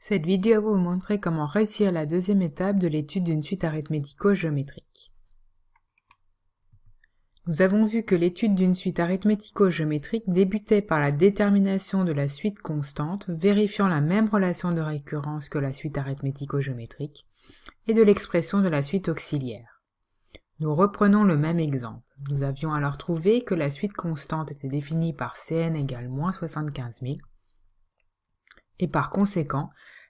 Cette vidéo va vous montrer comment réussir la deuxième étape de l'étude d'une suite arithmético-géométrique. Nous avons vu que l'étude d'une suite arithmético-géométrique débutait par la détermination de la suite constante, vérifiant la même relation de récurrence que la suite arithmético-géométrique, et de l'expression de la suite auxiliaire. Nous reprenons le même exemple. Nous avions alors trouvé que la suite constante était définie par Cn égale moins 75 000, et par conséquent,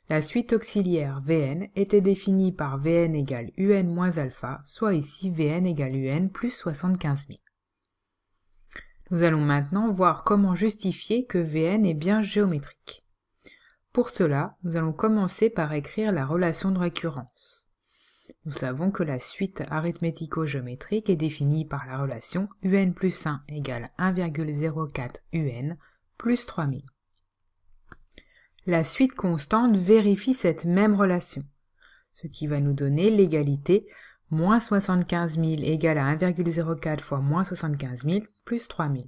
la suite auxiliaire Vn était définie par Vn égale Un moins alpha, soit ici Vn égale Un plus 75 000. Nous allons maintenant voir comment justifier que Vn est bien géométrique. Pour cela, nous allons commencer par écrire la relation de récurrence. Nous savons que la suite arithmético-géométrique est définie par la relation Un plus 1 égale 1,04 Un plus 3000. La suite constante vérifie cette même relation, ce qui va nous donner l'égalité moins 75 000 égale à 1,04 fois moins 75 000 plus 3000.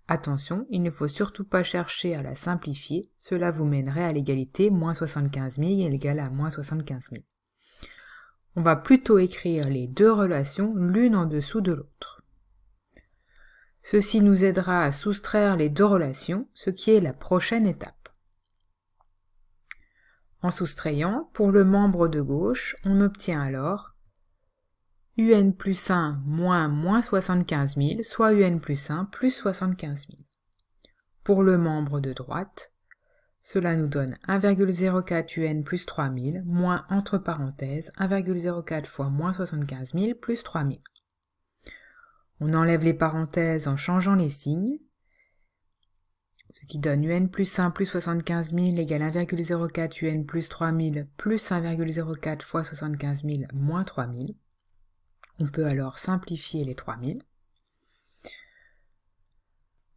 Attention, il ne faut surtout pas chercher à la simplifier, cela vous mènerait à l'égalité moins 75 000 égale à moins 75 000. On va plutôt écrire les deux relations l'une en dessous de l'autre. Ceci nous aidera à soustraire les deux relations, ce qui est la prochaine étape. En soustrayant, pour le membre de gauche, on obtient alors Un plus 1 moins 75 000, soit Un plus 1 plus 75 000. Pour le membre de droite, cela nous donne 1,04 Un plus 3000, moins entre parenthèses 1,04 fois moins 75 000 plus 3000. On enlève les parenthèses en changeant les signes, ce qui donne Un plus 1 plus 75 000 égale 1,04 Un plus 3000 plus 1,04 fois 75 000 moins 3000. On peut alors simplifier les 3000.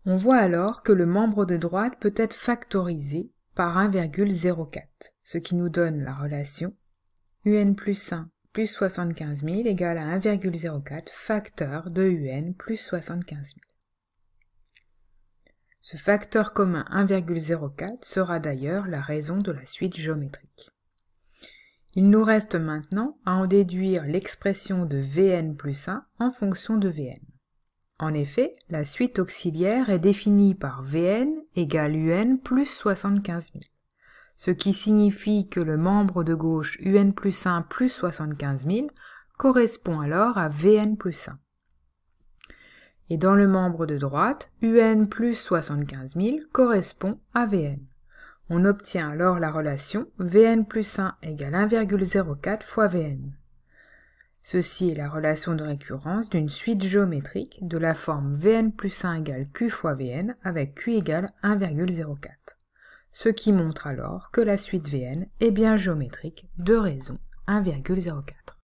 On voit alors que le membre de droite peut être factorisé par 1,04, ce qui nous donne la relation Un plus 1 plus 75 000 égale à 1,04 facteur de Un plus 75 000. Ce facteur commun 1,04 sera d'ailleurs la raison de la suite géométrique. Il nous reste maintenant à en déduire l'expression de Vn plus 1 en fonction de Vn. En effet, la suite auxiliaire est définie par Vn égale Un plus 75 000, ce qui signifie que le membre de gauche Un plus 1 plus 75 000 correspond alors à Vn plus 1. Et dans le membre de droite, Un plus 75 000 correspond à Vn. On obtient alors la relation Vn plus 1 égale 1,04 fois Vn. Ceci est la relation de récurrence d'une suite géométrique de la forme Vn plus 1 égale Q fois Vn avec Q égale 1,04. Ce qui montre alors que la suite Vn est bien géométrique de raison 1,04.